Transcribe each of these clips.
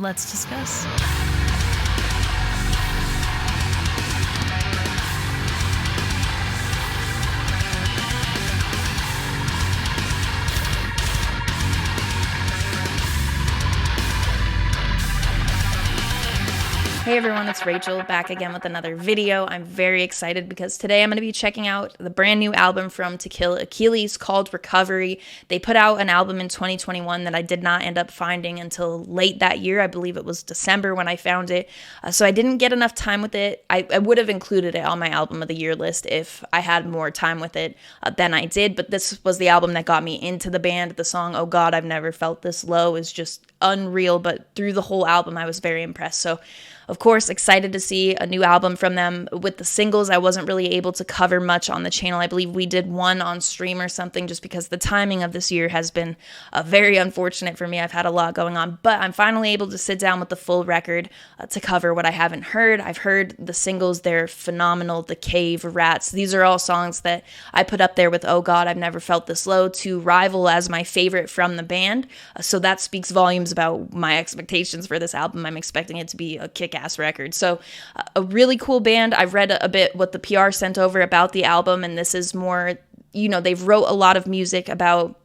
Let's discuss. Hey everyone, it's Rachel back again with another video. I'm very excited because today I'm going to be checking out the brand new album from To Kill Achilles called Recovery. They put out an album in 2021 that I did not end up finding until late that year. I believe it was December when I found it. So I didn't get enough time with it. I would have included it on my album of the year list if I had more time with it than I did. But this was the album that got me into the band. The song, Oh God, I've Never Felt This Low, is just unreal. But through the whole album, I was very impressed. So of course, excited to see a new album from them. With the singles, I wasn't really able to cover much on the channel. I believe we did one on stream or something just because the timing of this year has been very unfortunate for me. I've had a lot going on, but I'm finally able to sit down with the full record to cover what I haven't heard. I've heard the singles. They're phenomenal. The Cave, Rats. These are all songs that I put up there with Oh God, I've Never Felt This Low to rival as my favorite from the band. So that speaks volumes about my expectations for this album. I'm expecting it to be a kick-ass record. So a really cool band. I've read a bit what the PR sent over about the album, and this is more, they've wrote a lot of music about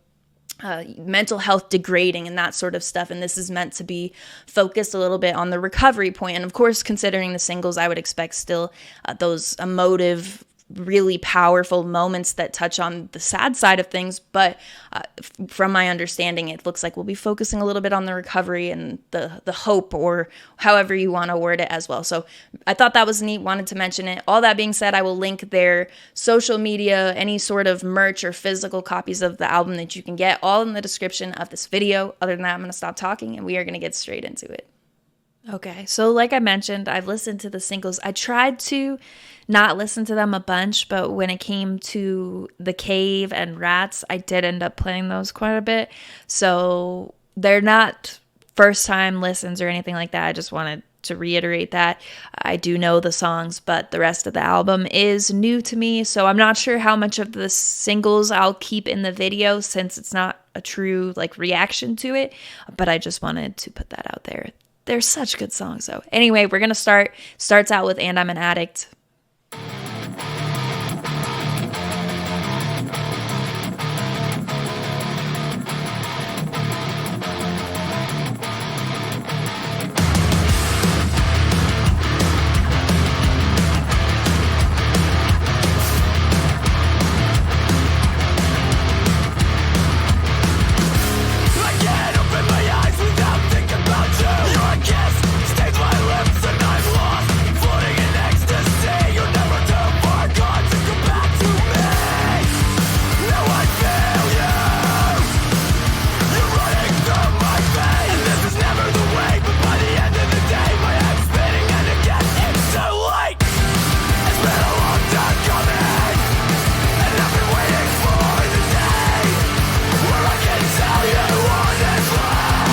mental health degrading and that sort of stuff, and this is meant to be focused a little bit on the recovery point. And of course, considering the singles, I would expect still those emotive, really powerful moments that touch on the sad side of things, but from my understanding, it looks like we'll be focusing a little bit on the recovery and the hope, or however you want to word it as well. So I thought that was neat, wanted to mention it. All that being said, I will link their social media, any sort of merch or physical copies of the album that you can get, all in the description of this video. Other than that, I'm going to stop talking and we are going to get straight into it. Okay, so like I mentioned, I've listened to the singles. I tried to not listen to them a bunch, but when it came to The Cave and Rats, I did end up playing those quite a bit. So they're not first time listens or anything like that. I just wanted to reiterate that. I do know the songs, but the rest of the album is new to me. So I'm not sure how much of the singles I'll keep in the video since it's not a true reaction to it, but I just wanted to put that out there. They're such good songs, though. Anyway, we're going to starts out with And I'm an Addict.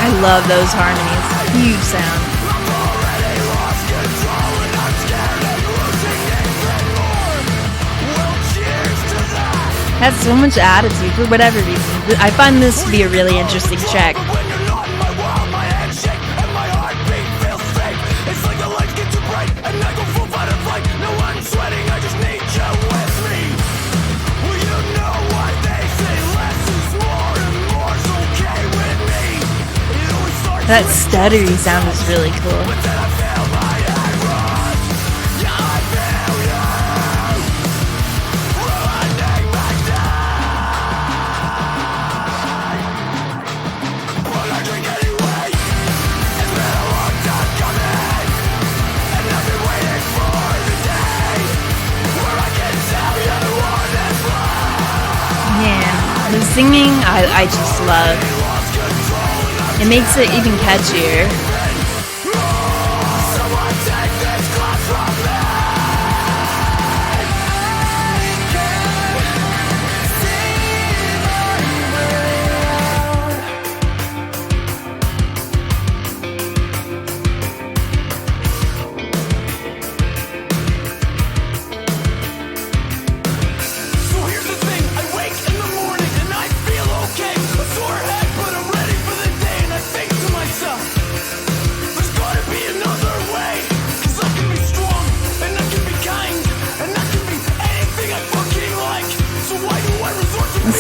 I love those harmonies. Huge sound. Has so much attitude for whatever reason. I find this to be a really interesting track. That stuttery sound is really cool. Man, the singing I just love. It makes it even catchier. Sore head, but I'm ready for the day, and I think to myself,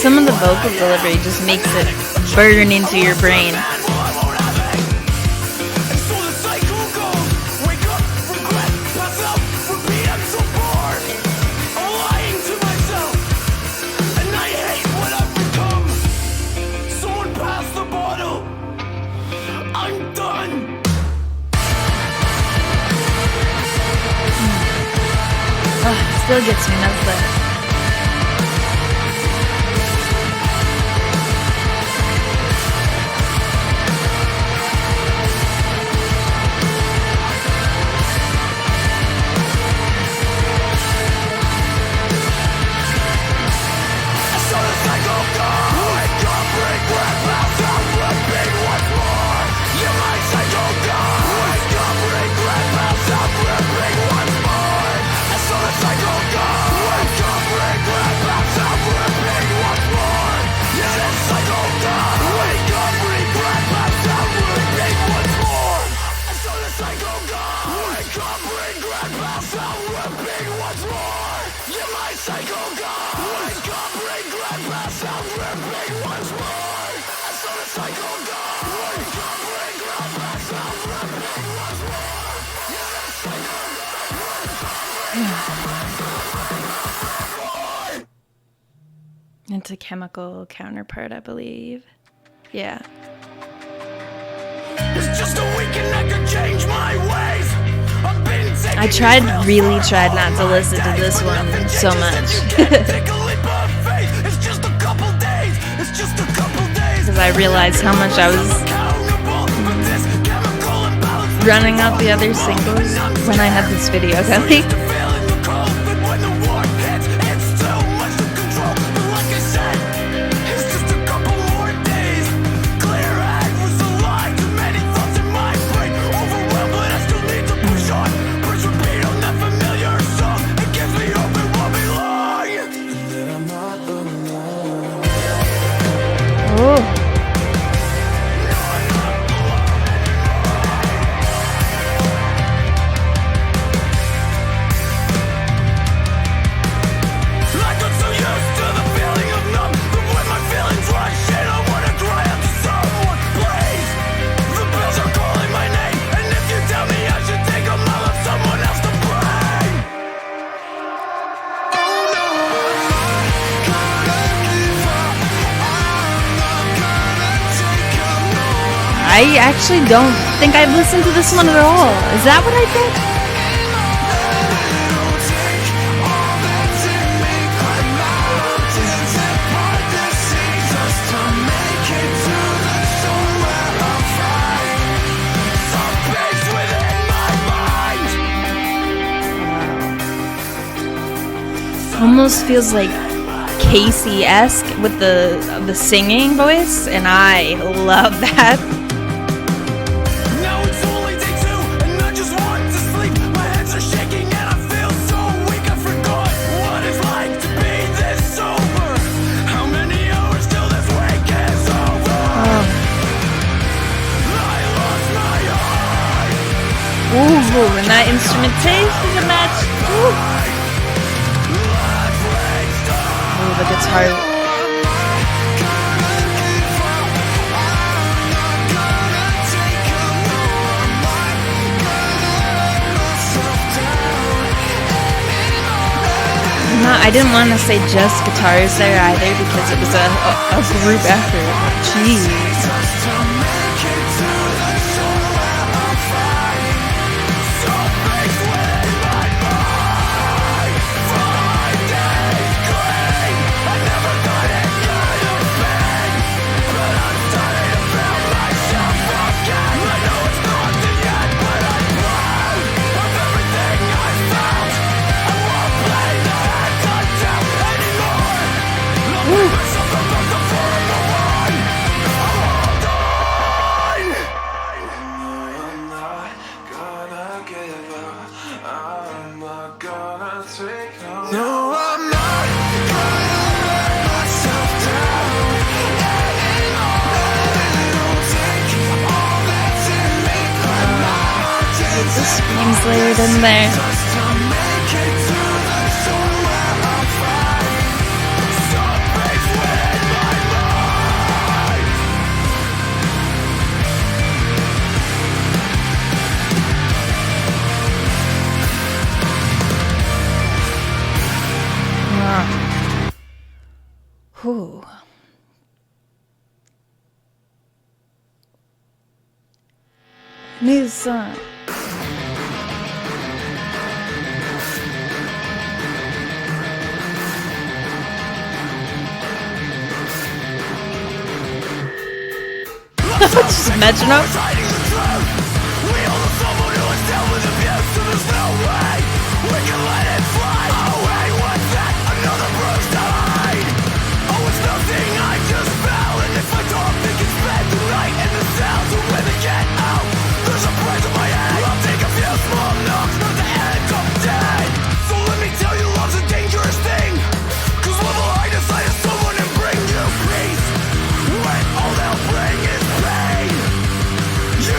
Some of the vocal delivery just makes it burn into your brain. Still gets me nuts though. It's a chemical counterpart, I believe. Yeah. It's just a weekend I could change my ways. I really tried not to listen to this one so much. Because I realized how much I was running out the other singles when I had this video going. I actually don't think I've listened to this one at all. Is that what I think? Almost feels like Casey-esque with the singing voice, and I love that. Ooh, and that instrumentation to match. Ooh, the guitar. I didn't want to say just guitars there either because it was a group effort. Jeez. The screams layered in there. New song. Just metronome.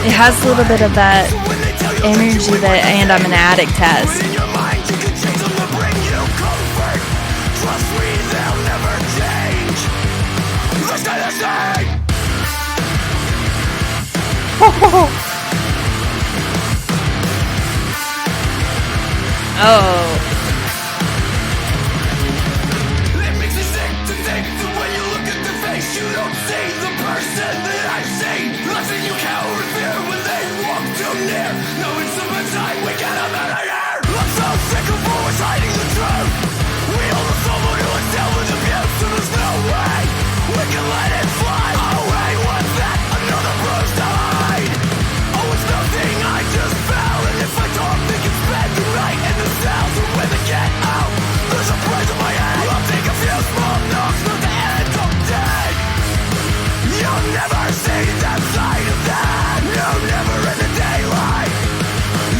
It has a little bit of that energy that And I'm An Addict has. Oh. It makes me sick to think that when you look at the face, you don't see the person that I've seen. I've seen you cower in fear when they walk too near. No, it's the time we get them out of here. I'm so sick of always hiding the truth. We hold the someone who is dealt with abuse, and there's no way we can let it fly. Oh, hey, what's that? Another bruise to hide. Oh, it's nothing, I just fell. And if I don't think it's bad to night in the cells, and when they get out, there's a price on my head. I'll take a few small knocks, not the end of dead. You'll never see that side of that. You'll never in the daylight.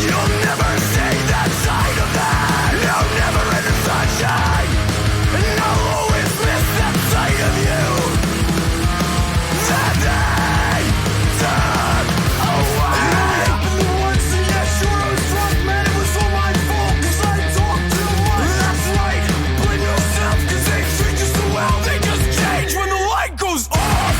You'll never see that side of that. You'll never in the sunshine. And I'll always miss that side of you that they took away. It happened once, and yes, sure I was drunk, man. It was all my fault, 'cause I talked too much. That's right, blame yourself, 'cause they treat you so well. They just change when the light goes off.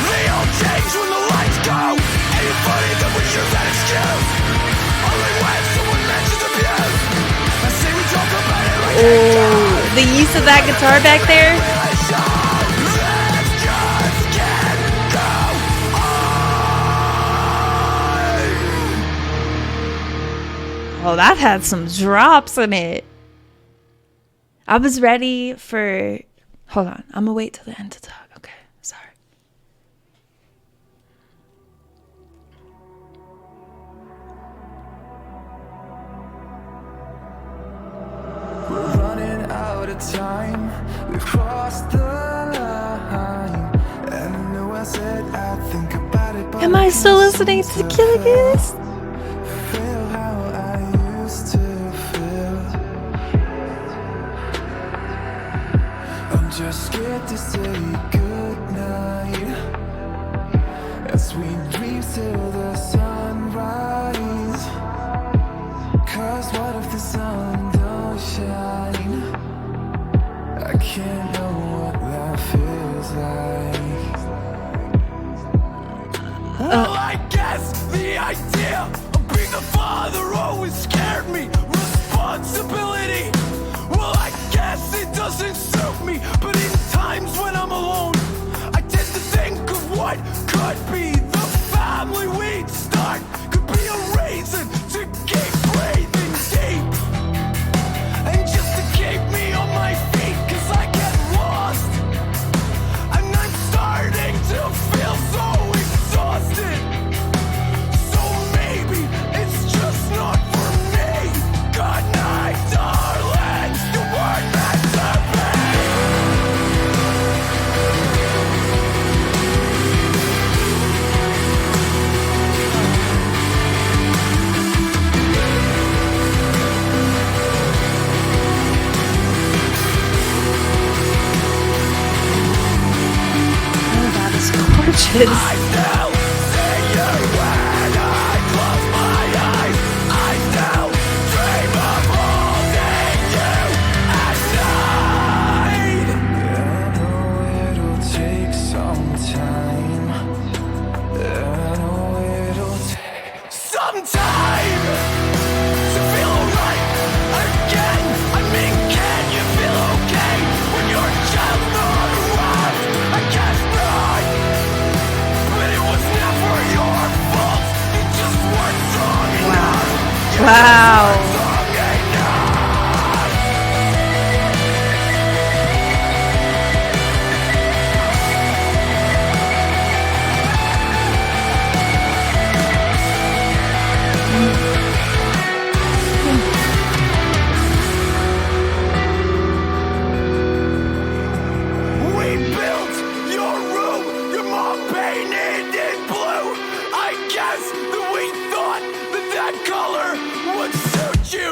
They all change when the lights go. Ain't it funny that we use that excuse? Only when someone mentions abuse. I say we talk about it like oh, the use of that guitar back there. Oh, that had some drops in it. I was ready for... Hold on. I'm going to wait till the end to talk. Okay. Sorry. We're running out of time. We've crossed the line. And I know I said I'd think about it. Am I still listening to Kill Achilles? Feel how I used to feel. I'm just scared to say goodnight as we dream till the sunrise. 'Cause what if the sun don't shine? I can't know what that feels like. Well, I guess the idea of being the father always scared me. Responsibility, well, I guess it doesn't suit me. But in times when I'm alone, I tend to think of what could be. The family we'd start could be a reason to keep breathing deep, and just to keep me on my feet, 'cause I get lost, and I'm starting to feel so exhausted. So maybe it's just not for me. Good night, darling. You weren't meant to be. Oh, that is gorgeous. I still see you when I close my eyes. I still dream of holding you at night. I know it'll take some time. I know it'll take some time to feel alright again. I mean, can you feel okay? Wow. We built your room, your mom painted it blue. I guess that we thought that that color would suit you.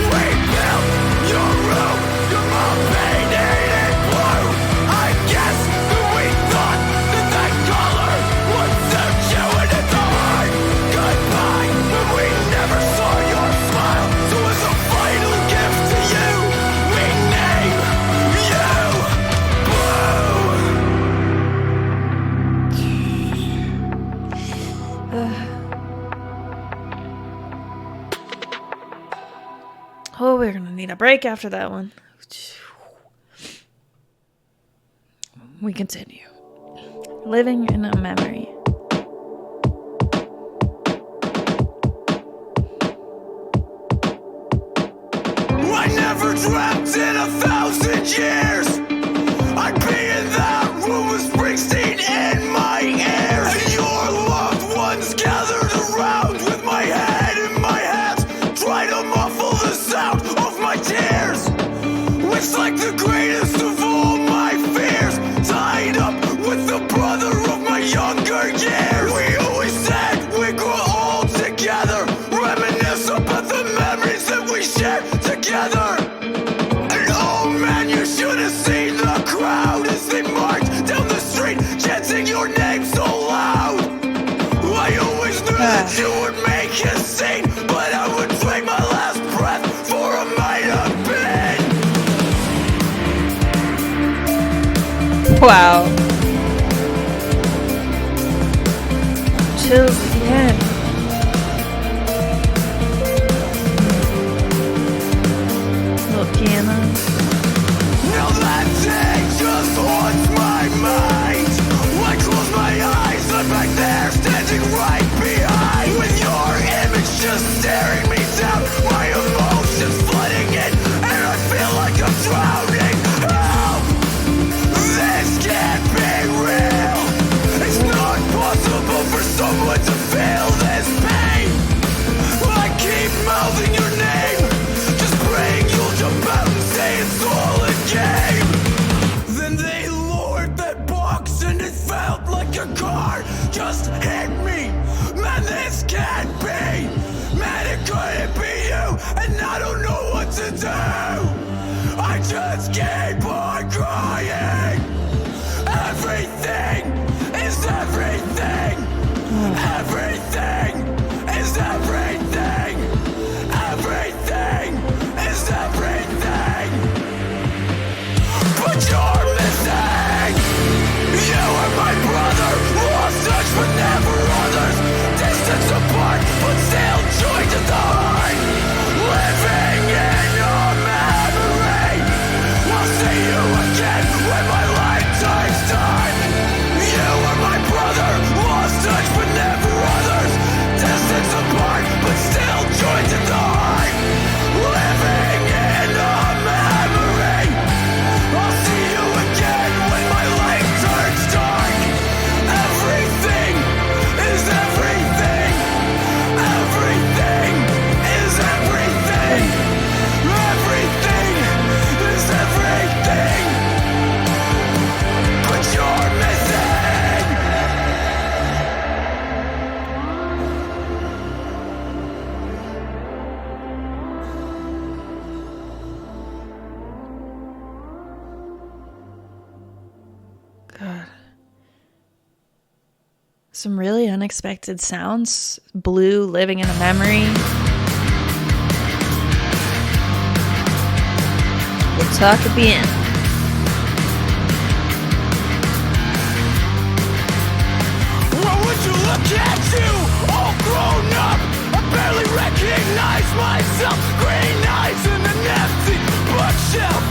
We built your room, your mom painted it blue. I guess that we thought that that color would suit you, and it's a hard goodbye. But we never saw your smile, so as a final gift to you, we name you Oh, we're gonna need a break after that one. We continue. Living in a memory. I never dreamt in 1,000 years I'd be in that room with Springsteen in my ears, and your loved ones gathered around with my head in my hands, trying to muffle the sound of my tears. It's like the greatest of all my fears, tied up with the brother of my younger years. We always said we grow old together, reminisce about the memories that we shared together. And oh man, you should have seen the crowd as they marched down the street, chanting your name so loud. I always knew that you would make a scene, but I would trade my last breath for a might have been. Wow. Chills again. Little piano. Now that day just haunts my mind. I close my eyes, I'm back there, standing right behind, with your image just staring me down. My emotions flooding in, and I feel like I'm drowning. Help! This can't be real. It's not possible for someone to feel this pain. I keep mouthing your name, just praying you'll jump out and say it's all a game. Then they lured that box and it felt like a car just hit me. Man, this can't be. Man, it couldn't be you, and I don't know what to do. I just keep on crying. Everything is everything. Everything is everything. Everything is everything. But you're missing. You are my brother, lost touch but never others. Distance apart, but still joined at the heart. Living in a memory. I'll see you again when my life turns dark. You are my brother, lost touch but never others. Distance apart, but still joined at the heart. Living in a memory. I'll see you again when my life turns dark. Everything is everything. Everything is everything. Everything is everything. But you're missing. God. Some really unexpected sounds. Blue, living in a memory. We'll talk at the end. What would you look at? myself green eyes in an empty bookshelf.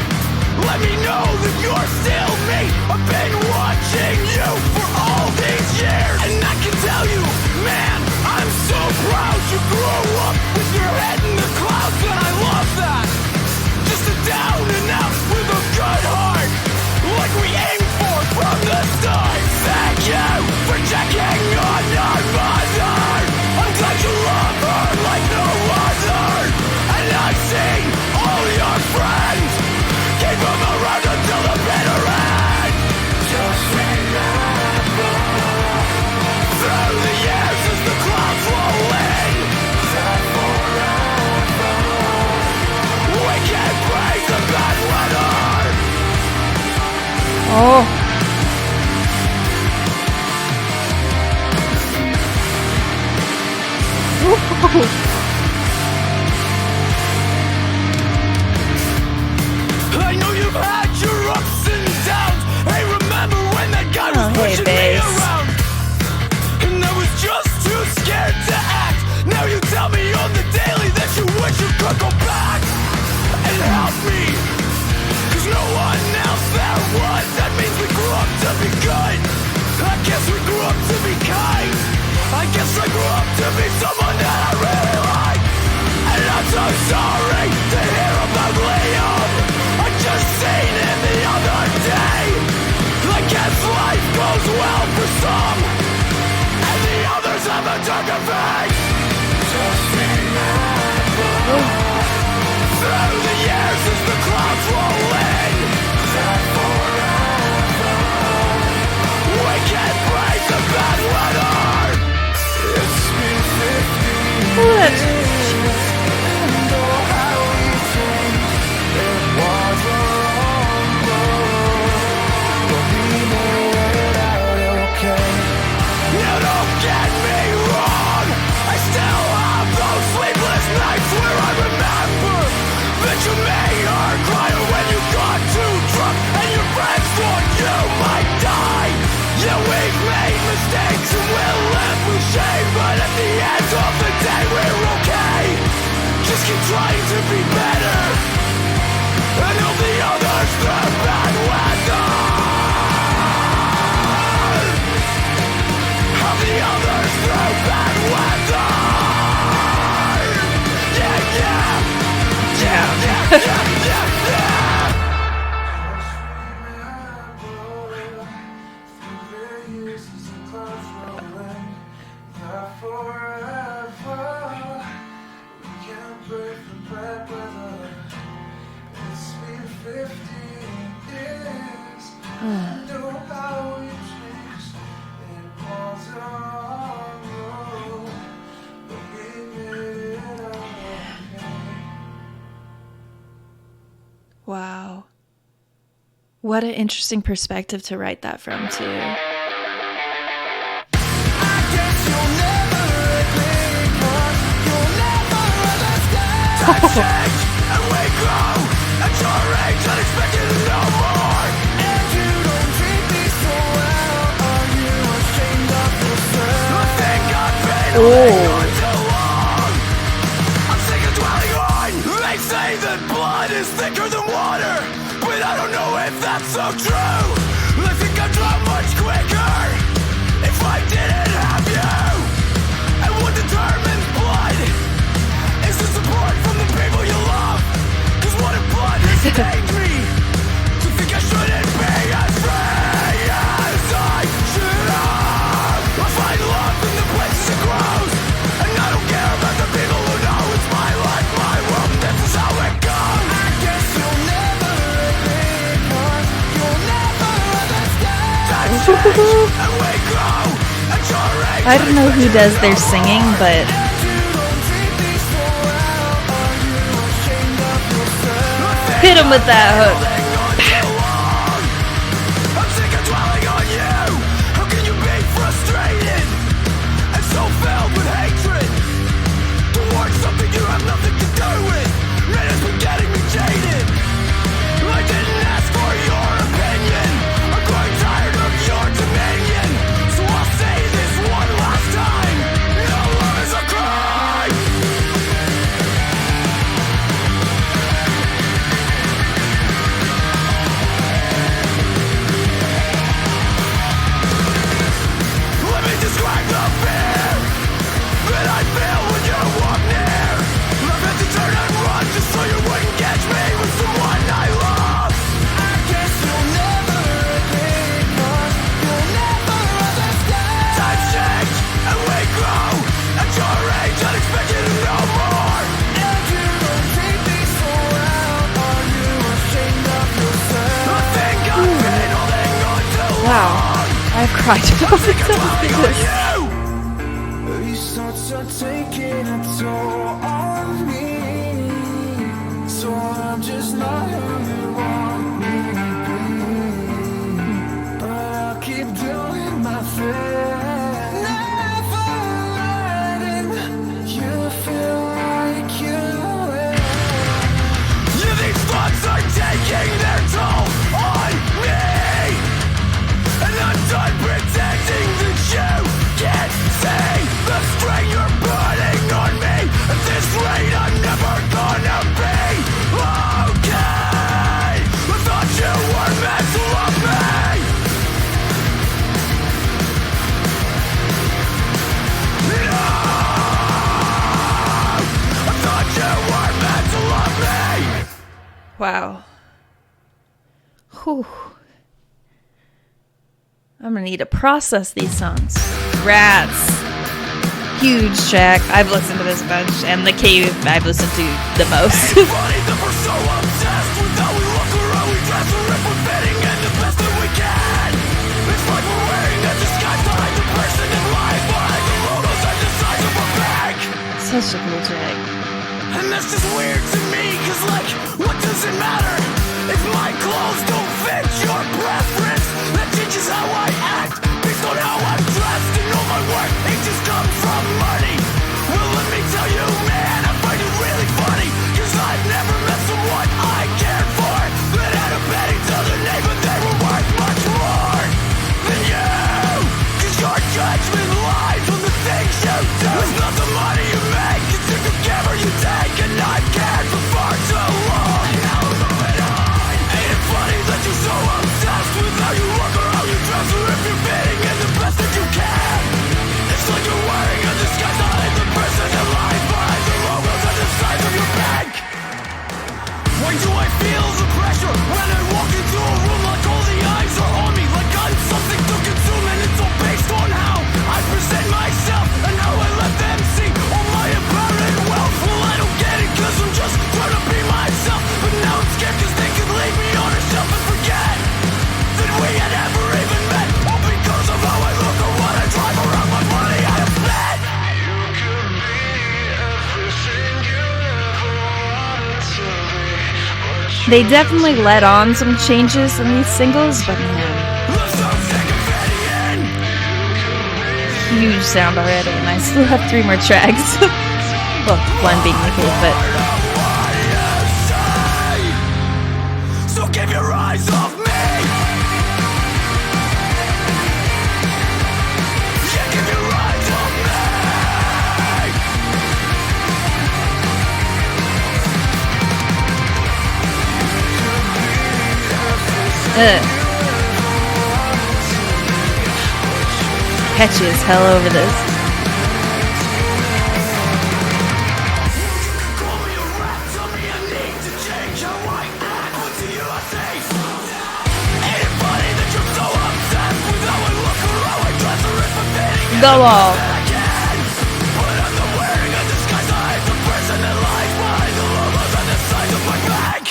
Let me know that you're still me. I've been watching you for all these years, and I can tell you, man, I'm so proud you grew up with your head in the clouds, and I love that. Just a down and out with a good heart, like we aimed for from the start. Thank you for checking on our mother. I'm glad you love her like no other. And I've seen all your friends keep them around until the bitter end. Just remember, through the years as the clouds roll in, that forever we can break the bad weather. Oh. I know you've had your ups and downs. Hey, remember when that guy was pushing me around? And I was just too scared to act. Now you tell me on the daily that you wish you could go back and help me, 'cause no one else there was. That means we grew up to be good. I guess we grew up to be kind. I guess I grew up to be someone that I really like. And I'm so sorry to hear about Liam. I just seen him the other day. I guess life goes well for some, and the others have a darker fate. Just remember, through the years as the clouds roll in, that forever we can break the bad weather. It's been 50 Oh, that's years, and oh how we changed. It was a wrong road, but we made it out okay. You don't get me wrong, I still have those sleepless nights where I remember that you made her cry when you got too drunk and your friends thought you might die. Yeah, we've made mistakes and we'll live with shame, but at the end of the day we're okay. Just keep trying to be better, and help the others through bad weather. Help the others through bad weather. Yeah, yeah. Yeah, yeah, yeah, yeah, yeah. Wow. What an interesting perspective to write that from, too. They say that blood is thicker than water, but I don't know if that's so true. I think I'd drown much quicker if I didn't have you. And what determines blood is the support from the people you love. 'Cause what if blood has stained me? To think I shouldn't be as free as I should have. I find love in the places it grows, and I don't care about the people who know it's my life, my world, this is how it goes. I guess you'll never agree, 'cause you'll never understand. That's change, and we grow, and your age. I don't know who does their singing, but hit him with that hook. I'm sick of dwelling on you. How can you be frustrated and so filled with hatred towards something you have nothing to do with? Man, it's been getting me jaded. I didn't ask for your opinion. I'm growing tired of your dominion. So I'll say this one last time. No love is a crime. Wow, I've cried over this. These thoughts are taking a toll on me, so I'm just not who you want me to be. But I'll keep doing my thing, never letting you feel like you will. Yeah, these thoughts are taking their toll on me, and I'm done pretending that you can't see the strain you're putting on me. At this rate, I'm never gonna be okay. I thought you were meant to love me. No, I thought you were meant to love me. Wow. Whew. I'm gonna need to process these songs. Rats. Huge track. I've listened to this bunch, and The Cave I've listened to the most. Funny that we're so obsessed with how we look or how we dress, or if we're fitting in the best that we can. It's like we're wearing a disguise behind the person in life, behind the logos and the size of our back. Such a cool track. And that's just weird to me, cause like, what does it matter if my clothes don't fit your preference? That changes how I act based on how I'm dressed, and all my work, it just comes from money. Well, let me tell you, man, I find it really funny, cause I've never met someone I cared for that had a penny to their name, but they were worth much more than you. Cause your judgment lies on the things you do. It's not the money you make, it's in the care you take, and I've cared for far too long. Now I'm moving on. Ain't it funny that you're so obsessed with how you look or how you dress, or if you're fitting in the best that you can? It's like you're wearing a disguise to hide the person that lies behind the logos on the sides of your bank. Why do I feel the pressure when I walk into a room, like all the eyes are on me, like I'm something to consume, and it's all based on how I present myself and how I let them see all my apparent wealth? Well, I don't get it, cause I'm just trying to be myself, but now I'm scared cause they could leave me on a shelf and forget that we had ever even met, all because of how I look or what I drive or how much money I have spent. You could be everything you ever wanted to be, but They definitely let on some changes in these singles, but man, I'm so sick of fitting in. huge sound already, and I still have 3 more tracks. Well, one being The Cave, but What you say? So keep your eyes off me. Yeah, keep your eyes off catchy as hell over this. Call me a rat, tell me I need to change how I act. What do you say? Ain't it funny that you're so obsessed with how I look or how I dress, or if I'm fitting in Go all. that I can? But I'm not wearing a disguise to hide the person that lies behind the logos on the sides of my back.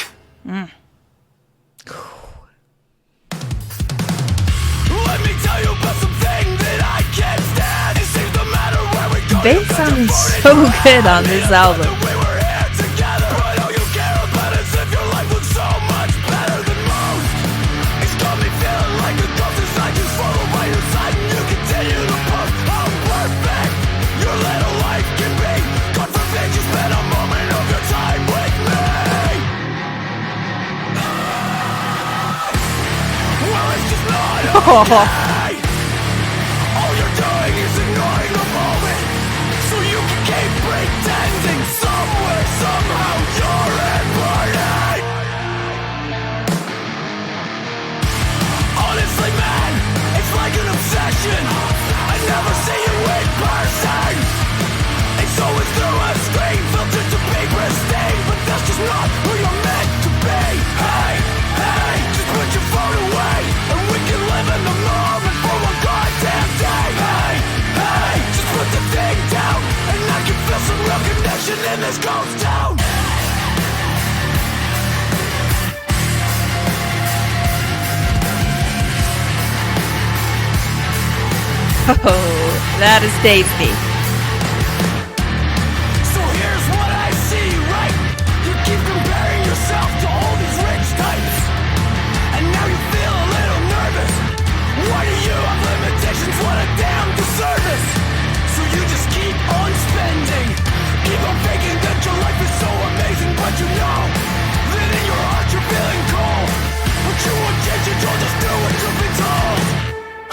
Let me tell you about something that I can't stand. It seems no matter where we go, Bass sounding so good on this album. we were here together, but all you care about is if your life was so much better than most. It's got me feeling like a ghost inside you, swallowed by your side, and you continue to post how perfect your little life can be. God forbid you spend a moment of your time with me. Well, it's just not okay. All you're doing is ignoring the moment, so you can keep pretending somewhere, somehow you're important. Honestly, man, it's like an obsession. I never see you in person. It's always through a screen, filtered to be pristine, but that's just not who you're meant to be. Hey, hey, just put your phone away, and we can live in the moment. Oh, that is tasty. So here's what I see, right? You keep comparing yourself to all these rich types, and now you feel a little nervous. Why do you have limitations? What a damn disservice. So you just keep on spending, keep on faking that your life is so amazing, but you know that in your heart you're feeling cold. But you won't change it, you'll just do what you've been told.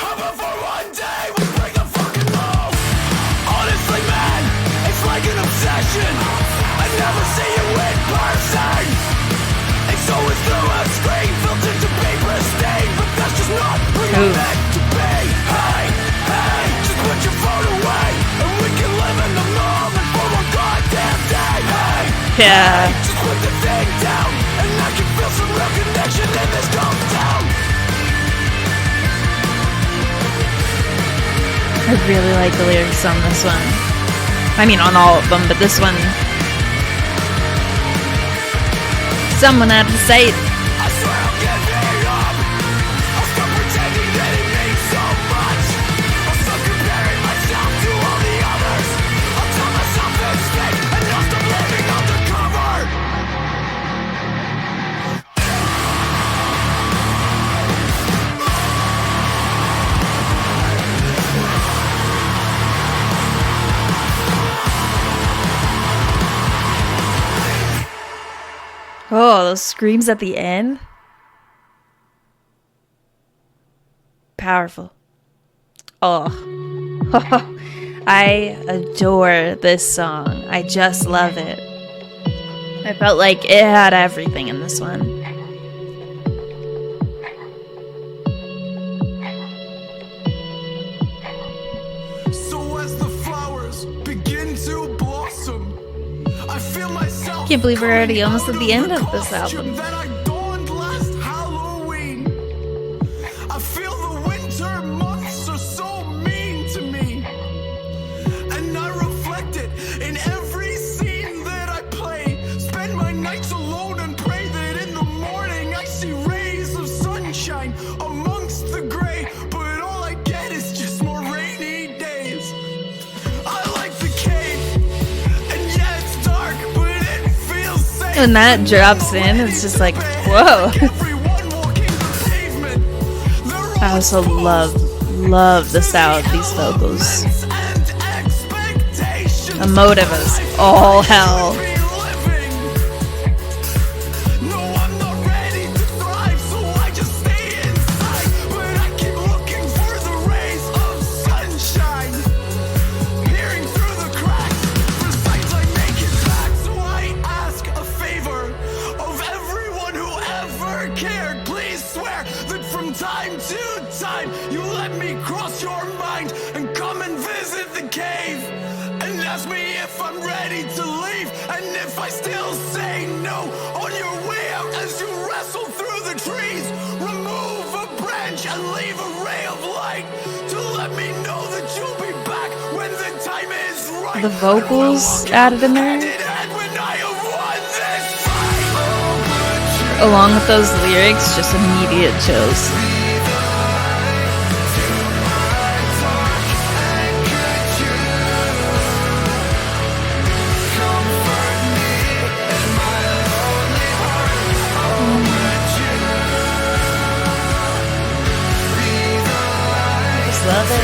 How about for one day we break the fucking mold? Honestly, man, it's like an obsession. I never see you in person. It's always through a screen, filtered to paper stain, but that's just not who you're meant to be. Hey, hey, just put your phone away, and we can live in the moment for one goddamn day. Hey, Yeah. hey, just put the thing down, and I can feel some real connection in this dumb town. I really like the lyrics on this one. I mean, on all of them, but this one. Someone out of sight. I swear I'll get made up. I'll stop pretending that it means so much. I'll stop comparing myself to all the others. I'll tell myself it's fake, and I'll stop living undercover. Oh, those screams at the end. Powerful. Oh. I adore this song. I just love it. I felt like it had everything in this one. So as the flowers begin to blossom, I feel myself. Can't believe we're already almost at the end of this album. That I donned last Halloween. I feel the winter months are so mean to me, and I reflect it in every scene that I play. Spend my nights alone and pray that in the morning I see rays of sunshine amongst the gray. But all I get is just more rainy days. I like the cave, and yeah, it's dark, but it feels safe. When that drops in, it's just like, whoa. I also love the sound of these vocals. Emotive as all hell. Time to time, you let me cross your mind and come and visit the cave and ask me if I'm ready to leave, and if I still say no on your way out as you wrestle through the trees, remove a branch and leave a ray of light to let me know that you'll be back when the time is right. The vocals added in there, along with those lyrics, just immediate chills. Just love it.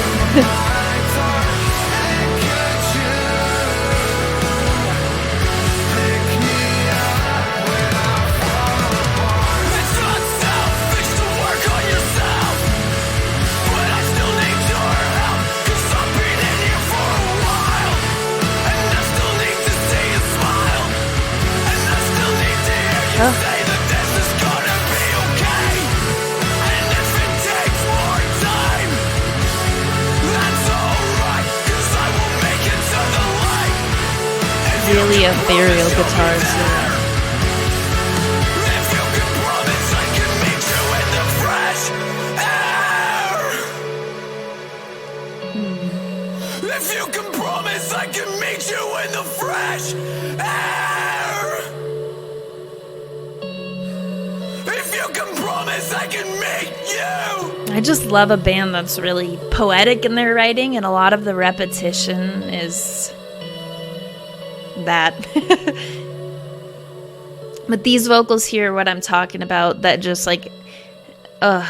Really ethereal guitar solo. If you can promise I can meet you in the fresh air. If you you can promise I can meet you. I just love a band that's really poetic in their writing, and a lot of the repetition is that. But these vocals here are what I'm talking about, that just like, I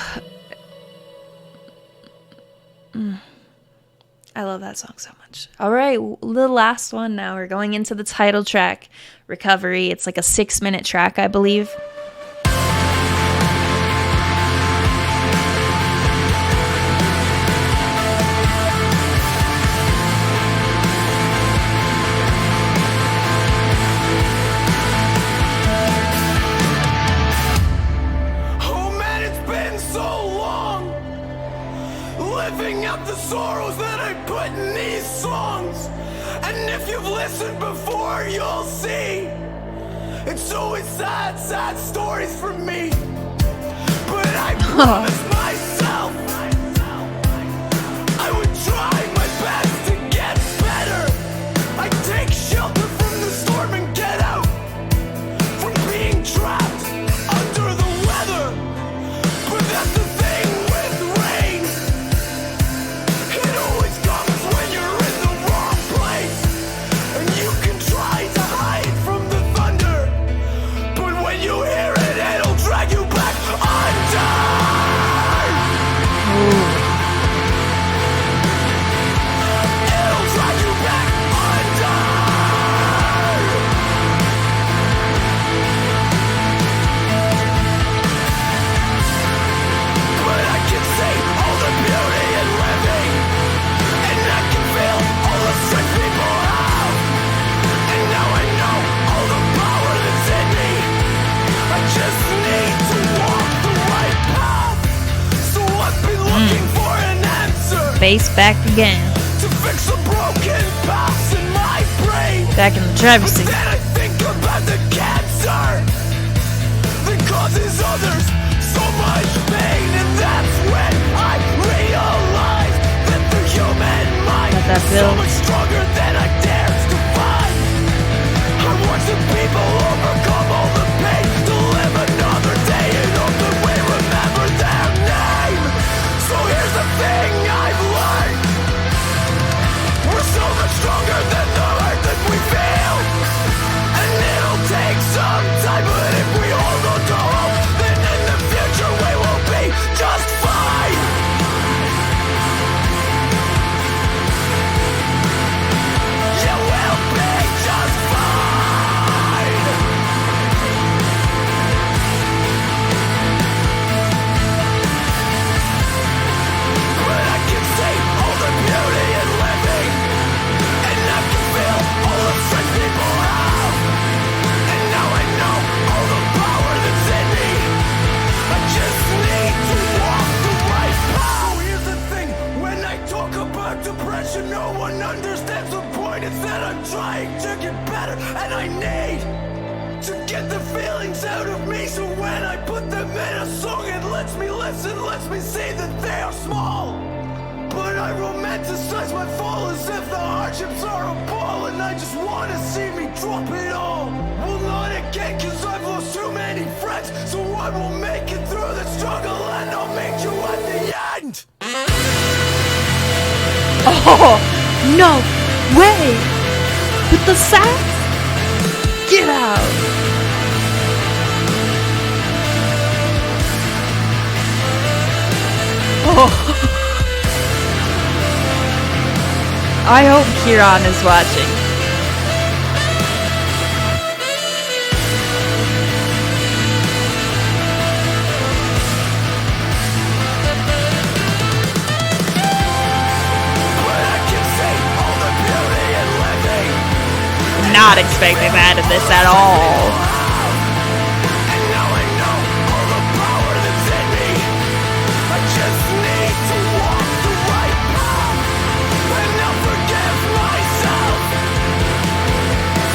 love that song so much. All right, the last one now. We're going into the title track, Recovery. It's like a 6-minute track, I believe. Living out the sorrows that I put in these songs. And if you've listened before, you'll see it's always sad, sad stories from me. But I promised myself I would try my best to get better. I'd take shelter from the storm and get out from being trapped under the weather. But that's the thing with rain. It always comes when you're in the wrong place, and you can try to hide from the thunder, but when you hear it, it'll drag you back under. It'll drag you back under. But I can see all the beauty in living, and I can feel all the strength people have. And now I know all the power that's in me. I just need to walk the right path. So I've been looking for an answer Bass back again. to fix the broken paths in my brain. Back in the driver's But seat. then I think about the cancer that causes others so much pain, and that's when I realize that the human mind Let that is so build. much stronger than I dare to find. I watch the people overcome all the pain to live another day and hope that we remember their name. So here's the thing I've learned: we're so much stronger than the hurt that we feel. And it'll take some time, but if we hold on to hope, then in the future we will be just fine. You will be just fine. But I can see all the beauty in living, and I can feel all the strength people have. And now I know all the power that's in me. I just need to walk the right path. So here's the thing: when I talk about depression, no one understands the point. It's that I'm trying to get better, and I need to get the feelings out of me. So when I put them in a song, it lets me listen, lets me see that they are small. But I romanticize my fall as if the hardships are a ball, and I just wanna see me drop it all. Well, not again, cause I've lost too many friends. So I will make it through the struggle, and I'll meet you at the end. Oh, no way! With the sax? Get out! Oh. I hope Kieran is watching. But I can see all the beauty in living. Not expecting that in this at all. And now I know all the power that's in me. I just need to walk the right path, and I'll forgive myself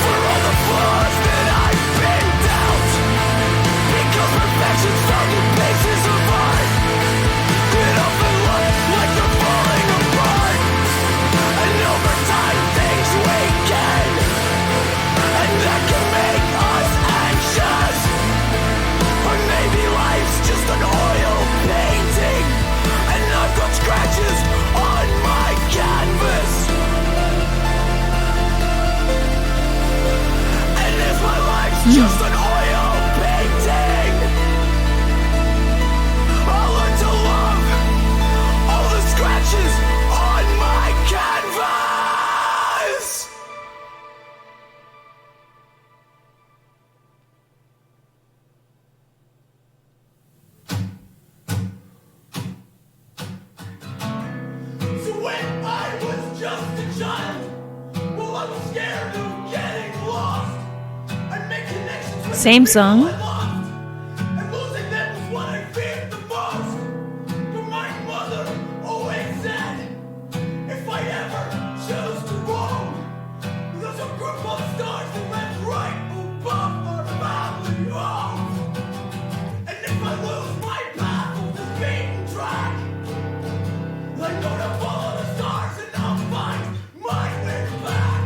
for all the flaws that I've been dealt. Because perfection's found in pieces of art that often look like they're falling apart. And over time things weaken, and that can make us just an oil painting. I'll learn to love all the scratches on my canvas. So when I was just a child, well, I was scared of getting lost. I'd make connections with Same song. people I loved, and losing them was what I feared the most. But my mother always said, if I ever chose to roam, there's a group of stars that went right above our family home. And if I lose my path off the beaten track, I know to follow the stars and I'll find my way back.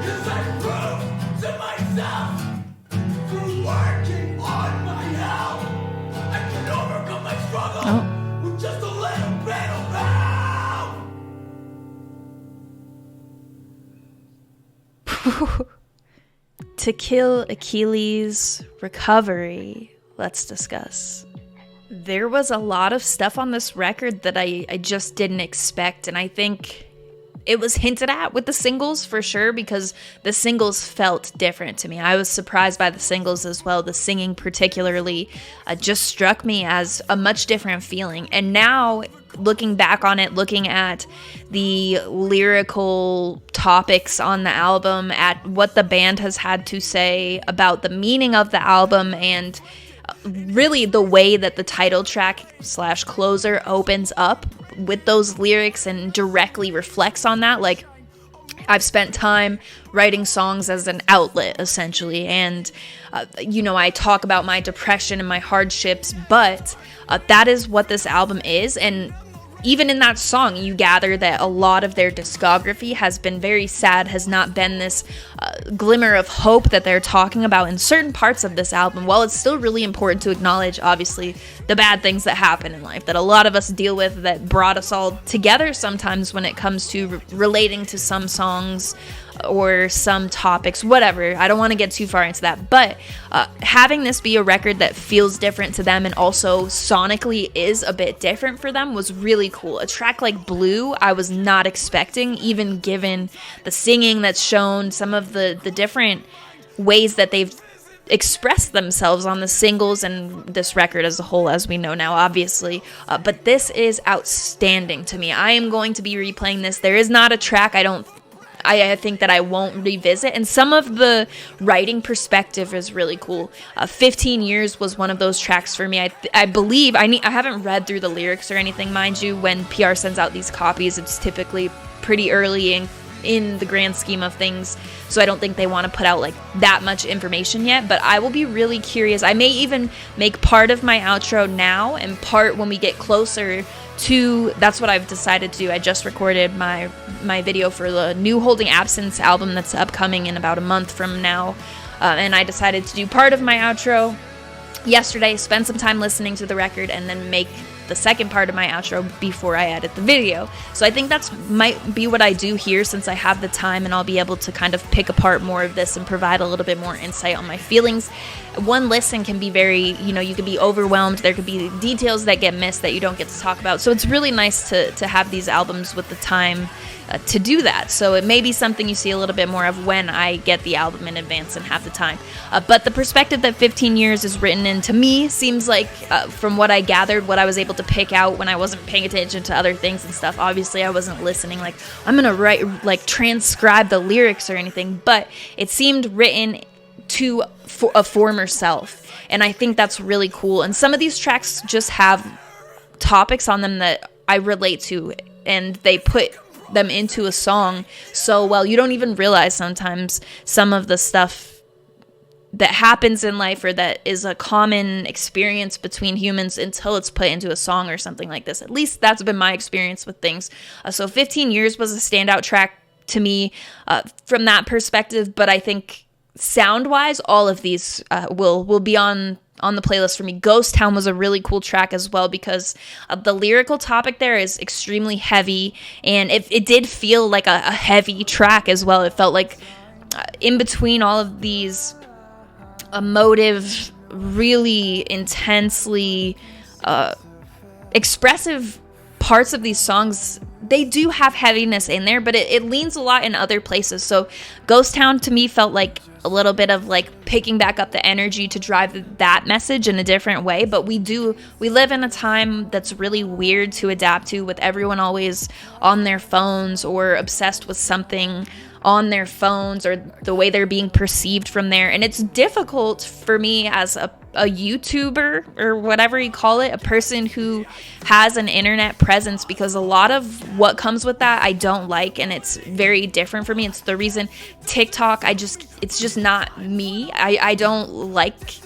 'Cause I proved to myself through working on my health, I can overcome my struggle with just a little bit of help. To Kill Achilles, Recovery. Let's discuss. There was a lot of stuff on this record that I just didn't expect, and I think it was hinted at with the singles for sure, because the singles felt different to me. I was surprised by the singles as well. The singing particularly just struck me as a much different feeling. And now, looking back on it, looking at the lyrical topics on the album, at what the band has had to say about the meaning of the album, and really the way that the title track / closer opens up with those lyrics and directly reflects on that. Like, I've spent time writing songs as an outlet, essentially, and I talk about my depression and my hardships, but that is what this album is. And even in that song, you gather that a lot of their discography has been very sad, has not been this glimmer of hope that they're talking about in certain parts of this album. While it's still really important to acknowledge, obviously, the bad things that happen in life, that a lot of us deal with, that brought us all together sometimes when it comes to relating to some songs or some topics, whatever. I don't want to get too far into that, but having this be a record that feels different to them and also sonically is a bit different for them was really cool. A track like Blue, I was not expecting, even given the singing that's shown, some of the different ways that they've expressed themselves on the singles and this record as a whole, as we know now, obviously. But this is outstanding to me. I am going to be replaying this. There is not a track I think that I won't revisit, and some of the writing perspective is really cool. 15 Years was one of those tracks for me. I believe, I haven't read through the lyrics or anything, mind you. When PR sends out these copies, it's typically pretty early in the grand scheme of things, so I don't think they want to put out like that much information yet, but I will be really curious. I may even make part of my outro now and part when we get closer to, that's what I've decided to do. I just recorded my video for the new Holding Absence album that's upcoming in about a month from now, and I decided to do part of my outro yesterday, spend some time listening to the record, and then make the second part of my outro before I edit the video. So I think that's might be what I do here, since I have the time, and I'll be able to kind of pick apart more of this and provide a little bit more insight on my feelings. One listen can be very, you can be overwhelmed. There could be details that get missed that you don't get to talk about. So it's really nice to have these albums with the time to do that. So it may be something you see a little bit more of when I get the album in advance and have the time. But the perspective that 15 Years is written in, to me, seems like, from what I gathered, what I was able to pick out when I wasn't paying attention to other things and stuff. Obviously, I wasn't listening like, I'm going to write, like, transcribe the lyrics or anything, but it seemed written to a former self. And I think that's really cool. And some of these tracks just have topics on them that I relate to, and they put them into a song so well. You don't even realize sometimes some of the stuff that happens in life or that is a common experience between humans until it's put into a song or something like this. At least that's been my experience with things. So 15 Years was a standout track to me from that perspective, but I think sound-wise, all of these will be on the playlist for me. Ghost Town was a really cool track as well, because the lyrical topic there is extremely heavy, and it did feel like a heavy track as well. It felt like in between all of these emotive, really intensely expressive parts of these songs, they do have heaviness in there, but it leans a lot in other places. So Ghost Town to me felt like a little bit of like picking back up the energy to drive that message in a different way. But we live in a time that's really weird to adapt to, with everyone always on their phones or obsessed with something on their phones, or the way they're being perceived from there. And it's difficult for me as a YouTuber, or whatever you call it, a person who has an internet presence, because a lot of what comes with that I don't like, and it's very different for me. It's the reason TikTok, it's just not me. I don't like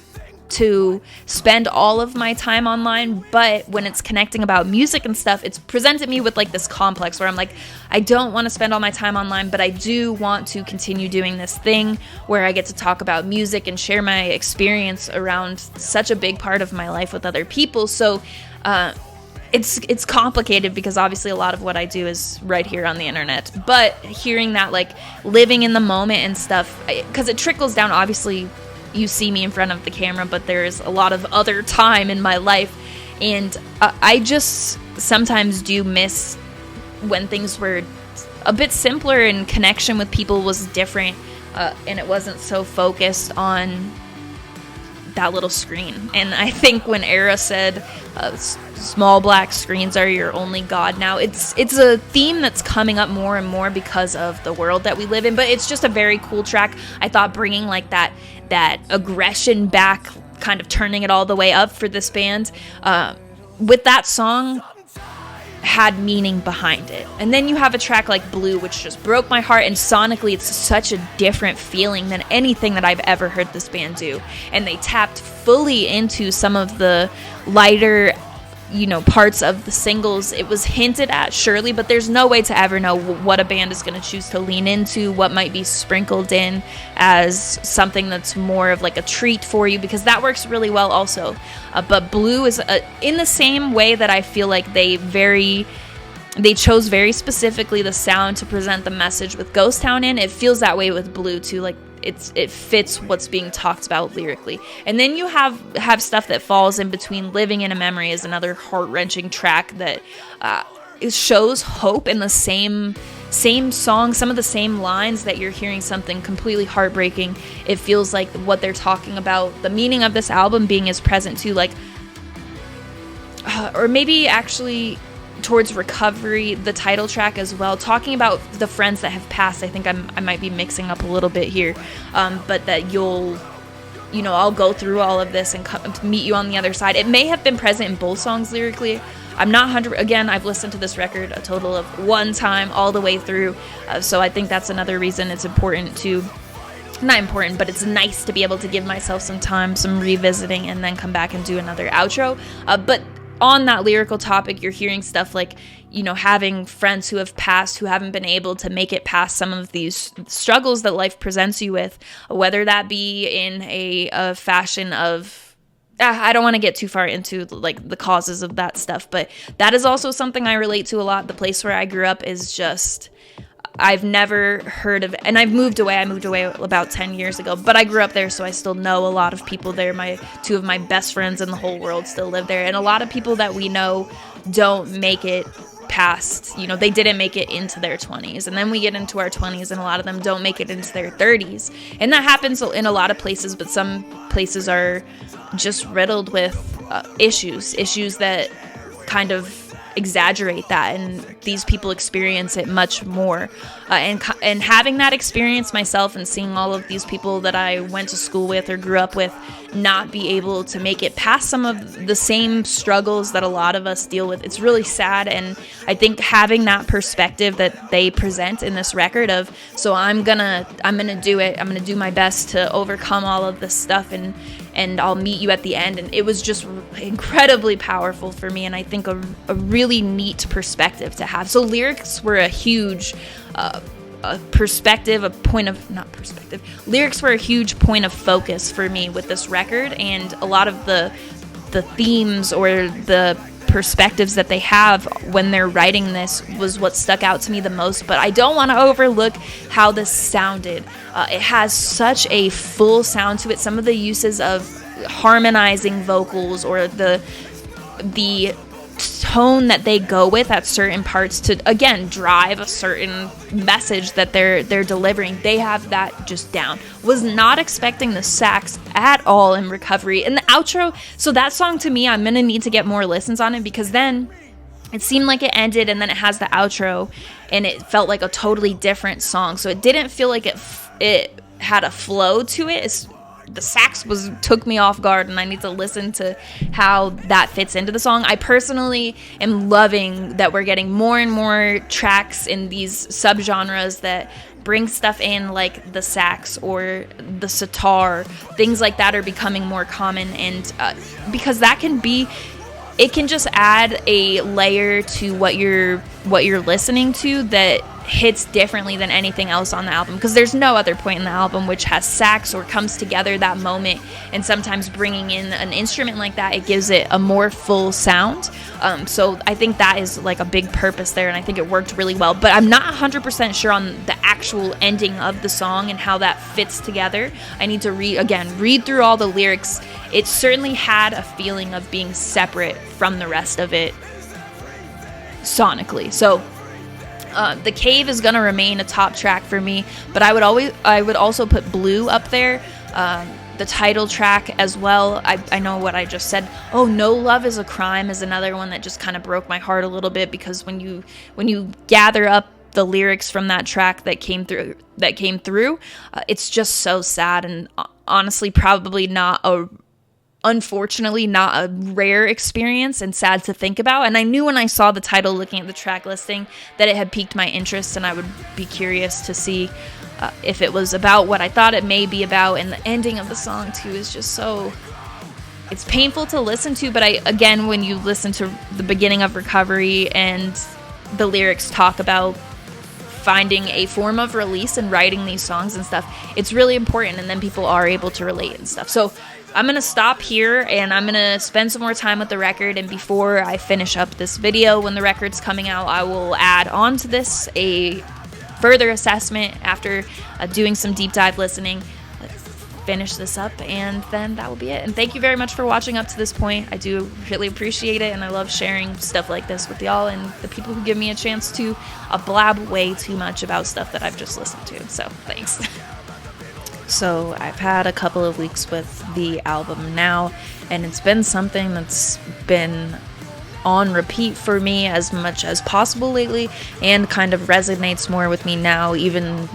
to spend all of my time online, but when it's connecting about music and stuff, it's presented me with like this complex where I'm like, I don't want to spend all my time online, but I do want to continue doing this thing where I get to talk about music and share my experience around such a big part of my life with other people. So it's complicated, because obviously a lot of what I do is right here on the internet, but hearing that, like, living in the moment and stuff, because it trickles down. Obviously you see me in front of the camera, but there's a lot of other time in my life, and I just sometimes do miss when things were a bit simpler and connection with people was different, and it wasn't so focused on that little screen. And I think when Era said small black screens are your only god now, it's a theme that's coming up more and more because of the world that we live in. But it's just a very cool track. I thought bringing like that aggression back, kind of turning it all the way up for this band with that song had meaning behind it. And then you have a track like Blue, which just broke my heart, and sonically it's such a different feeling than anything that I've ever heard this band do. And they tapped fully into some of the lighter, parts of the singles. It was hinted at, surely, but there's no way to ever know what a band is going to choose to lean into, what might be sprinkled in as something that's more of like a treat for you, because that works really well also. But Blue is in the same way that I feel like they chose very specifically the sound to present the message with Ghost Town in. It feels that way with Blue too. Like it fits what's being talked about lyrically. And then you have stuff that falls in between. Living in a Memory is another heart-wrenching track that it shows hope in the same song, some of the same lines that you're hearing something completely heartbreaking. It feels like what they're talking about, the meaning of this album being is present too, like or maybe actually towards Recovery, the title track as well, talking about the friends that have passed. I think I might be mixing up a little bit here, but that I'll go through all of this and meet you on the other side. It may have been present in both songs lyrically. I'm not 100. Again, I've listened to this record a total of one time all the way through, so I think that's another reason it's important to. Not important, but it's nice to be able to give myself some time, some revisiting, and then come back and do another outro. But on that lyrical topic, you're hearing stuff like, having friends who have passed, who haven't been able to make it past some of these struggles that life presents you with, whether that be in a fashion of, I don't want to get too far into like the causes of that stuff, but that is also something I relate to a lot. The place where I grew up is just, I've never heard of, and I've moved away. I moved away about 10 years ago, but I grew up there, so I still know a lot of people there. Two of my best friends in the whole world still live there, and a lot of people that we know don't make it past, they didn't make it into their 20s, and then we get into our 20s, and a lot of them don't make it into their 30s, and that happens in a lot of places, but some places are just riddled with issues that kind of exaggerate that, and these people experience it much more, and having that experience myself and seeing all of these people that I went to school with or grew up with not be able to make it past some of the same struggles that a lot of us deal with, it's really sad. And I think having that perspective that they present in this record of, so I'm gonna do it, I'm gonna do my best to overcome all of this stuff, and I'll meet you at the end. And it was just incredibly powerful for me, and I think a really neat perspective to have. So lyrics were a huge lyrics were a huge point of focus for me with this record, and a lot of the themes or the perspectives that they have when they're writing this was what stuck out to me the most. But I don't want to overlook how this sounded. It has such a full sound to it. Some of the uses of harmonizing vocals, or the tone that they go with at certain parts to, again, drive a certain message that they're delivering. They have that just down. Was not expecting the sax at all in Recovery. And the outro, so that song, to me, I'm gonna need to get more listens on it, because then it seemed like it ended and then it has the outro and it felt like a totally different song. So it didn't feel like it had a flow to it. The sax took me off guard, and I need to listen to how that fits into the song. I personally am loving that we're getting more and more tracks in these subgenres that bring stuff in, like the sax or the sitar. Things like that are becoming more common, and because it can just add a layer to what you're listening to that hits differently than anything else on the album, because there's no other point in the album which has sax or comes together that moment, and sometimes bringing in an instrument like that, it gives it a more full sound. So I think that is like a big purpose there, and I think it worked really well. But I'm not 100% sure on the actual ending of the song and how that fits together. I need to read through all the lyrics. It certainly had a feeling of being separate from the rest of it sonically. So The Cave is going to remain a top track for me, but I would also put Blue up there, the title track as well. I know what I just said. Oh, No Love Is a Crime is another one that just kind of broke my heart a little bit, because when you gather up the lyrics from that track that came through, it's just so sad, and honestly unfortunately not a rare experience, and sad to think about. And I knew when I saw the title, looking at the track listing, that it had piqued my interest, and I would be curious to see if it was about what I thought it may be about. And the ending of the song too is just it's painful to listen to. But when you listen to the beginning of Recovery, and the lyrics talk about finding a form of release and writing these songs and stuff, it's really important, and then people are able to relate and stuff. So I'm going to stop here, and I'm going to spend some more time with the record, and before I finish up this video, when the record's coming out, I will add on to this a further assessment after doing some deep dive listening. Let's finish this up, and then that will be it. And thank you very much for watching up to this point. I do really appreciate it, and I love sharing stuff like this with y'all and the people who give me a chance to blab way too much about stuff that I've just listened to. So thanks. So I've had a couple of weeks with the album now, and it's been something that's been on repeat for me as much as possible lately, and kind of resonates more with me now, even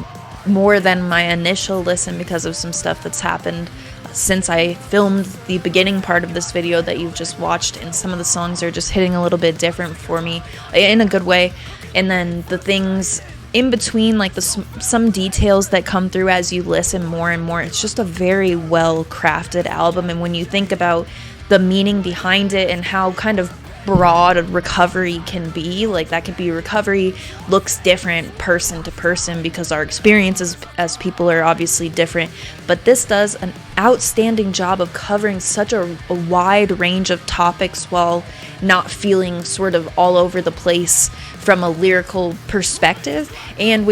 more than my initial listen, because of some stuff that's happened since I filmed the beginning part of this video that you've just watched, and some of the songs are just hitting a little bit different for me in a good way. And then the things in between, like some details that come through as you listen more and more. It's just a very well crafted album, and when you think about the meaning behind it and how kind of broad Recovery can be, like that could be Recovery looks different person to person, because our experiences as people are obviously different, but this does an outstanding job of covering such a wide range of topics while not feeling sort of all over the place from a lyrical perspective. And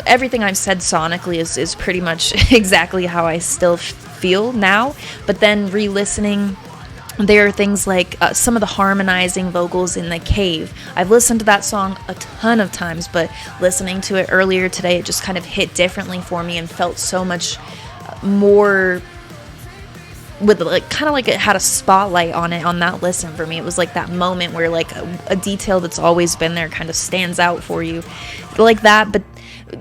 everything I've said sonically is pretty much exactly how I still feel now, but then re-listening, there are things like some of the harmonizing vocals in The Cave. I've listened to that song a ton of times, but listening to it earlier today, it just kind of hit differently for me and felt so much more with kind of like it had a spotlight on it on that listen for me. It was like that moment where like a detail that's always been there kind of stands out for you like that. But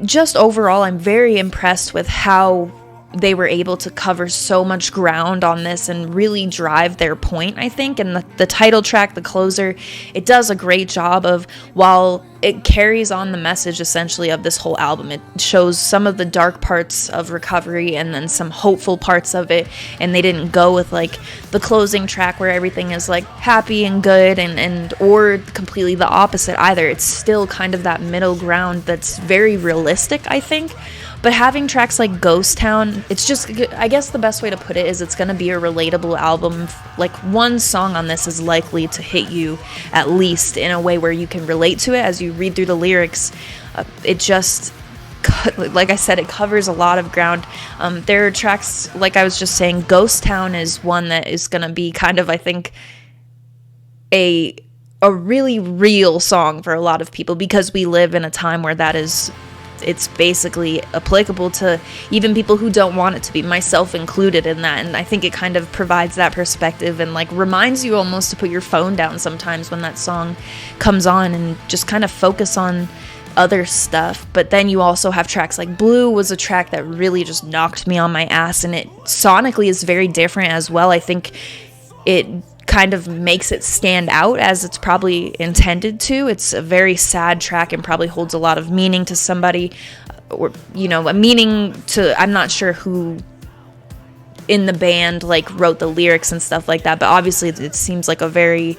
just overall, I'm very impressed with how they were able to cover so much ground on this and really drive their point, I think. And the title track, the closer, it does a great job of, while it carries on the message essentially of this whole album, it shows some of the dark parts of Recovery and then some hopeful parts of it. And they didn't go with like the closing track where everything is like happy and good and or completely the opposite either. It's still kind of that middle ground that's very realistic, I think. But having tracks like Ghost Town, it's just, I guess the best way to put it is it's going to be a relatable album. Like, one song on this is likely to hit you at least in a way where you can relate to it as you read through the lyrics. It just, like I said, it covers a lot of ground. There are tracks, like I was just saying, Ghost Town is one that is going to be kind of, I think, a really real song for a lot of people, because we live in a time where it's basically applicable to even people who don't want it to be, myself included in that. And I think it kind of provides that perspective and like reminds you almost to put your phone down sometimes when that song comes on and just kind of focus on other stuff. But then you also have tracks like Blue was a track that really just knocked me on my ass, and it sonically is very different as well. I think it kind of makes it stand out as it's probably intended to. It's a very sad track and probably holds a lot of meaning to somebody, or, you know, a meaning to, I'm not sure who in the band like wrote the lyrics and stuff like that, but obviously it seems like a very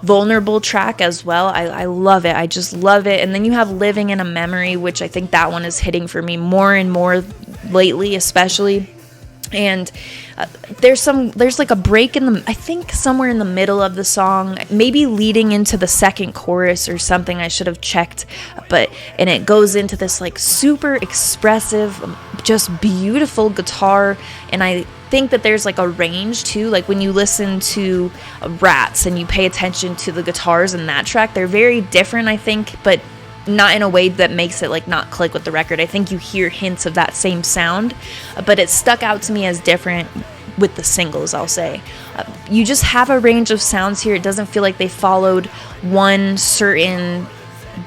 vulnerable track as well. I love it. I just love it. And then you have Living in a Memory, which I think that one is hitting for me more and more lately, especially. And there's like a break in the, I think somewhere in the middle of the song, maybe leading into the second chorus or something. I should have checked, and it goes into this like super expressive, just beautiful guitar. And I think that there's like a range too, like when you listen to Rats and you pay attention to the guitars in that track, they're very different, I think, but not in a way that makes it like not click with the record. I think you hear hints of that same sound, but it stuck out to me as different with the singles, I'll say. You just have a range of sounds here. It doesn't feel like they followed one certain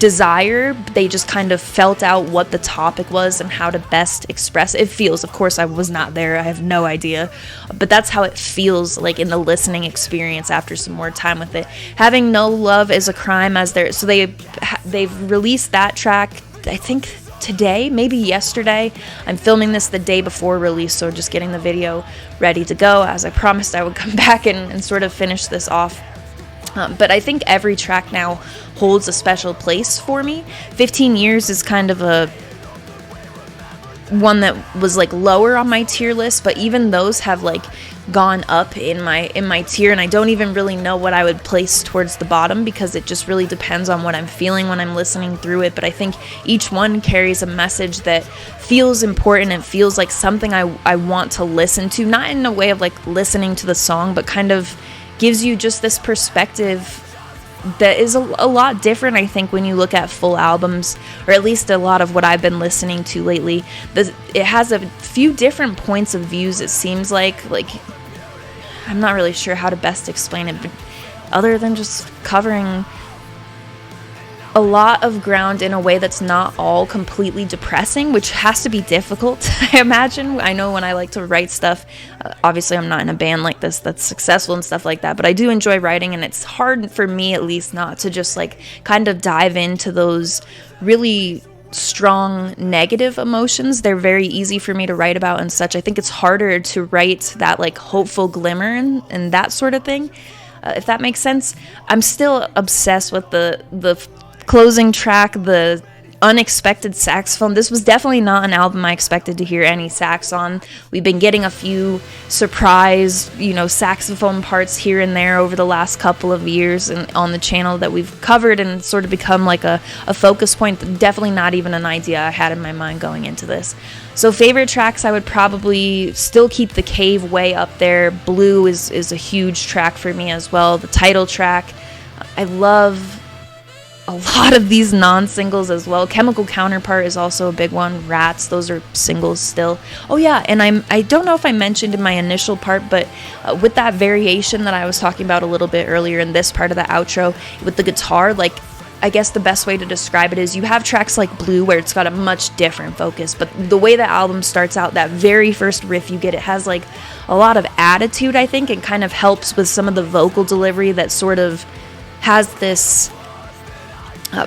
desire. They just kind of felt out what the topic was and how to best express it. Feels, of course, I was not there, I have no idea, but that's how it feels like in the listening experience after some more time with it. Having No Love Is a Crime as their, so they've released that track, I think today, maybe yesterday. I'm filming this the day before release, so just getting the video ready to go, as I promised I would come back and sort of finish this off. But I think every track now holds a special place for me. 15 Years is kind of a one that was like lower on my tier list, but even those have like gone up in my tier, and I don't even really know what I would place towards the bottom, because it just really depends on what I'm feeling when I'm listening through it. But I think each one carries a message that feels important and feels like something I want to listen to, not in a way of like listening to the song, but kind of gives you just this perspective that is a lot different, I think, when you look at full albums, or at least a lot of what I've been listening to lately. It has a few different points of views, it seems like I'm not really sure how to best explain it, but other than just covering a lot of ground in a way that's not all completely depressing, which has to be difficult, I imagine. I know when I like to write stuff, obviously I'm not in a band like this that's successful and stuff like that, but I do enjoy writing, and it's hard for me at least not to just like kind of dive into those really strong negative emotions. They're very easy for me to write about and such. I think it's harder to write that like hopeful glimmer and that sort of thing, if that makes sense. I'm still obsessed with the closing track, the unexpected saxophone. This was definitely not an album I expected to hear any sax on. We've been getting a few surprise, saxophone parts here and there over the last couple of years and on the channel that we've covered and sort of become like a focus point. Definitely not even an idea I had in my mind going into this. So favorite tracks, I would probably still keep The Cave way up there. Blue is a huge track for me as well. The title track. I love a lot of these non-singles as well. Chemical Counterpart is also a big one. Rats, those are singles still. Oh yeah, and I don't know if I mentioned in my initial part, but with that variation that I was talking about a little bit earlier in this part of the outro, with the guitar, like, I guess the best way to describe it is you have tracks like Blue where it's got a much different focus, but the way the album starts out, that very first riff you get, it has like a lot of attitude, I think, and kind of helps with some of the vocal delivery that sort of has this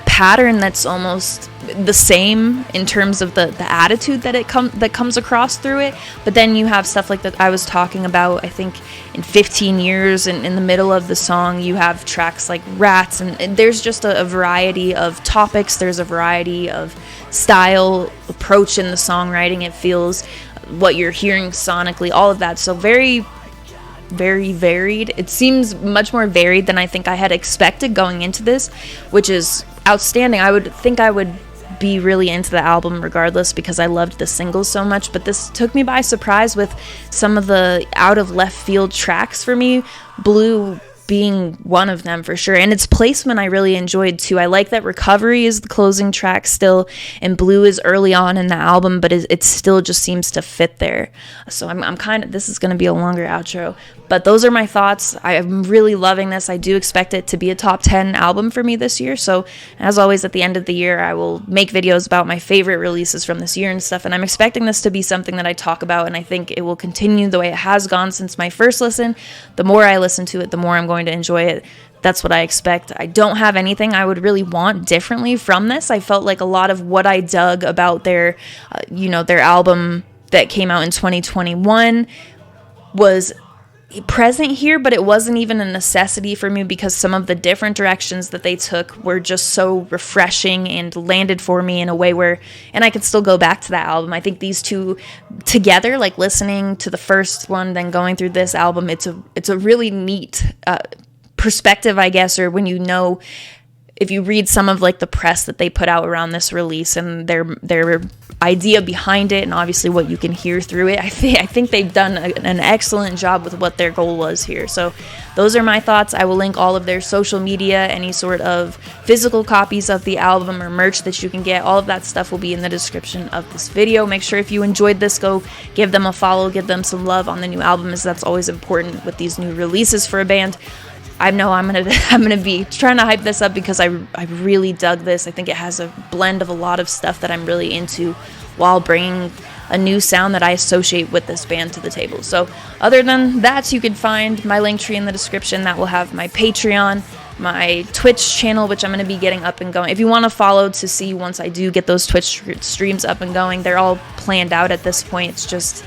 pattern that's almost the same in terms of the attitude that comes across through it. But then you have stuff like that I was talking about, I think in 15 years, and in the middle of the song you have tracks like Rats, and there's just a variety of topics, there's a variety of style, approach in the songwriting, it feels, what you're hearing sonically, all of that. So very varied. It seems much more varied than I think I had expected going into this, which is outstanding. I would think I would be really into the album regardless because I loved the singles so much, but this took me by surprise with some of the out of left field tracks for me, Blue being one of them for sure. And its placement I really enjoyed too. I like that Recovery is the closing track still, and Blue is early on in the album, but it still just seems to fit there. So I'm kind of, this is going to be a longer outro, but those are my thoughts. I'm really loving this. I do expect it to be a top 10 album for me this year. So as always, at the end of the year, I will make videos about my favorite releases from this year and stuff. And I'm expecting this to be something that I talk about, and I think it will continue the way it has gone since my first listen. The more I listen to it, the more I'm going to enjoy it. That's what I expect. I don't have anything I would really want differently from this. I felt like a lot of what I dug about their album that came out in 2021 was present here, but it wasn't even a necessity for me because some of the different directions that they took were just so refreshing and landed for me in a way where, and I could still go back to that album. I think these two together, like listening to the first one, then going through this album, it's a really neat perspective, I guess, or when you know, if you read some of like the press that they put out around this release and their idea behind it, and obviously what you can hear through it, I think they've done an excellent job with what their goal was here. So those are my thoughts. I will link all of their social media, any sort of physical copies of the album or merch that you can get. All of that stuff will be in the description of this video. Make sure if you enjoyed this, go give them a follow, give them some love on the new album, as that's always important with these new releases for a band. I know I'm gonna be trying to hype this up because I really dug this. I think it has a blend of a lot of stuff that I'm really into while bringing a new sound that I associate with this band to the table. So other than that, you can find my link tree in the description. That will have my Patreon, my Twitch channel, which I'm going to be getting up and going. If you want to follow to see once I do get those Twitch streams up and going, they're all planned out at this point. It's just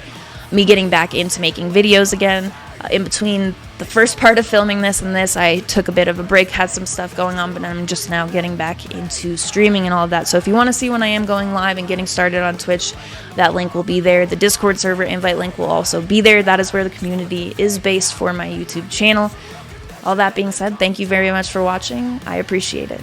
me getting back into making videos again. In between the first part of filming this and this, I took a bit of a break, had some stuff going on, but I'm just now getting back into streaming and all of that. So if you want to see when I am going live and getting started on Twitch, that link will be there. The Discord server invite link will also be there. That is where the community is based for my YouTube channel. All that being said, thank you very much for watching. I appreciate it.